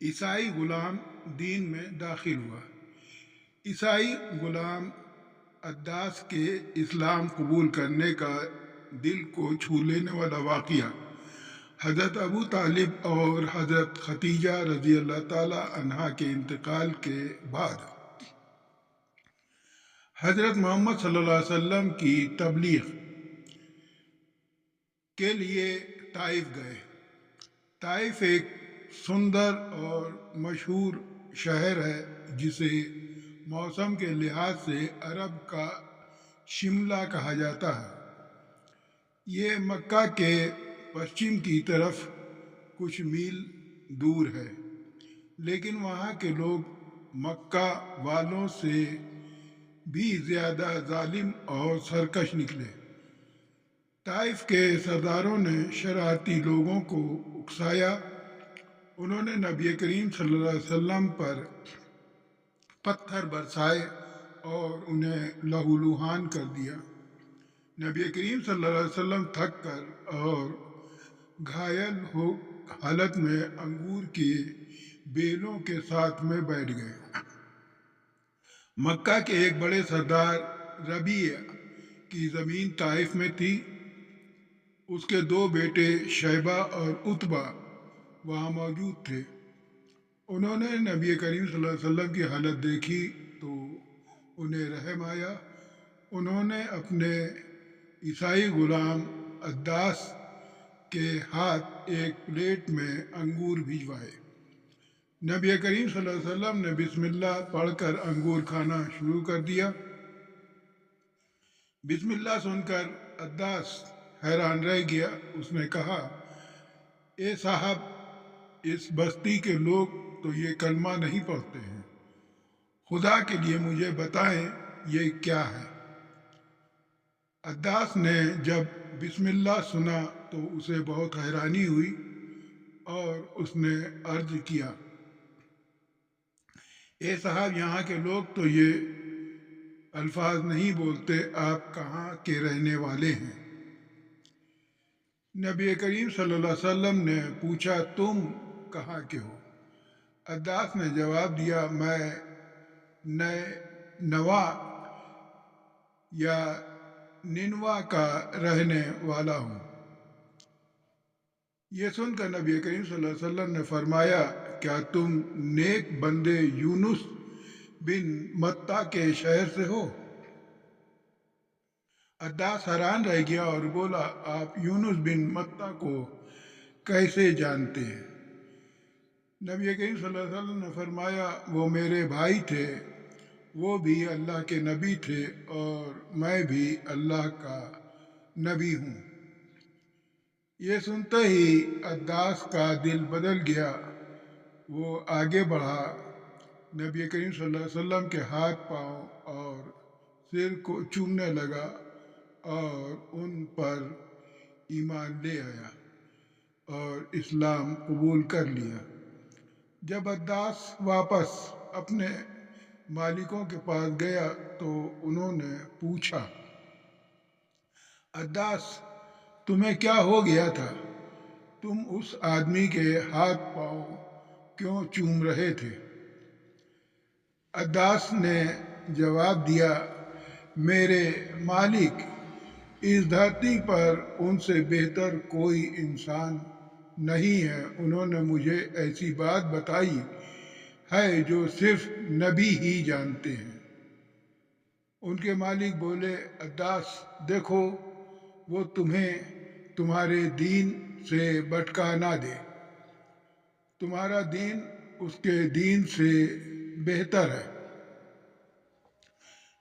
عیسائی غلام دین میں داخل ہوا۔ عیسائی غلام عداس کے اسلام قبول کرنے کا دل کو چھو لینے والا واقعہ حضرت ابو طالب اور حضرت ختیجہ رضی اللہ تعالی عنہا کے انتقال کے بعد حضرت محمد صلی اللہ علیہ وسلم کی تبلیغ کے لیے طائف گئے۔ طائف ایک سندر اور مشہور شہر ہے جسے موسم کے لحاظ سے عرب کا شملہ کہا جاتا ہے۔ یہ مکہ کے پشچم کی طرف کچھ میل دور ہے، لیکن وہاں کے لوگ مکہ والوں سے بھی زیادہ ظالم اور سرکش نکلے۔ طائف کے سرداروں نے شرارتی لوگوں کو اکسایا۔ انہوں نے نبی کریم صلی اللہ علیہ وسلم پر پتھر برسائے اور انہیں لہو لہان کر دیا۔ نبی کریم صلی اللہ علیہ وسلم تھک کر اور گھائل ہو حالت میں انگور کے بیلوں کے ساتھ میں بیٹھ گئے۔ مکہ کے ایک بڑے سردار ربیع کی زمین طائف میں تھی۔ اس کے دو بیٹے شیبہ اور عتبہ وہاں موجود تھے۔ انہوں نے نبی کریم صلی اللہ علیہ وسلم کی حالت دیکھی تو انہیں رحم آیا۔ انہوں نے اپنے عیسائی غلام عداس کے ہاتھ ایک پلیٹ میں انگور بھجوائے۔ نبی کریم صلی اللہ علیہ وسلم نے بسم اللہ پڑھ کر انگور کھانا شروع کر دیا۔ بسم اللہ سن کر عداس حیران رہ گیا۔ اس نے کہا، اے صاحب، اس بستی کے لوگ تو یہ کلمہ نہیں پڑھتے ہیں۔ خدا کے لیے مجھے بتائیں یہ کیا ہے؟ عداس نے جب بسم اللہ سنا تو اسے بہت حیرانی ہوئی اور اس نے عرض کیا، اے صاحب، یہاں کے لوگ تو یہ الفاظ نہیں بولتے، آپ کہاں کے رہنے والے ہیں؟ نبی کریم صلی اللہ علیہ وسلم نے پوچھا، تم کہاں کے ہو؟ عداس نے جواب دیا، میں نینوا یا نینوا کا رہنے والا ہوں۔ یہ سن کر نبی کریم صلی اللہ علیہ وسلم نے فرمایا، کیا تم نیک بندے یونس بن متا کے شہر سے ہو؟ عداس حیران رہ گیا اور بولا، آپ یونس بن متا کو کیسے جانتے ہیں؟ نبی کریم صلی اللہ علیہ وسلم نے فرمایا، وہ میرے بھائی تھے، وہ بھی اللہ کے نبی تھے اور میں بھی اللہ کا نبی ہوں۔ یہ سنتے ہی عداس کا دل بدل گیا۔ وہ آگے بڑھا، نبی کریم صلی اللہ علیہ وسلم کے ہاتھ پاؤں اور سر کو چومنے لگا اور ان پر ایمان لے آیا اور اسلام قبول کر لیا۔ جب عداس واپس اپنے مالکوں کے پاس گیا تو انہوں نے پوچھا، عداس، تمہیں کیا ہو گیا تھا؟ تم اس آدمی کے ہاتھ پاؤں کیوں چوم رہے تھے؟ عداس نے جواب دیا، میرے مالک، اس دھرتی پر ان سے بہتر کوئی انسان نہیں ہے۔ انہوں نے مجھے ایسی بات بتائی ہے جو صرف نبی ہی جانتے ہیں۔ ان کے مالک بولے، عداس، دیکھو، وہ تمہیں تمہارے دین سے بھٹکا نہ دے۔ تمہارا دین اس کے دین سے بہتر ہے۔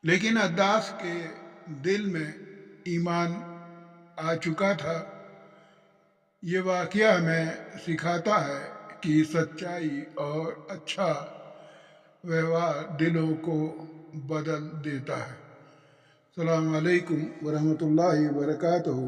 لیکن عداس کے دل میں ایمان آ چکا تھا۔ یہ واقعہ ہمیں سکھاتا ہے کہ سچائی اور اچھا ویوہار دلوں کو بدل دیتا ہے۔ السلام علیکم ورحمۃ اللہ وبرکاتہ۔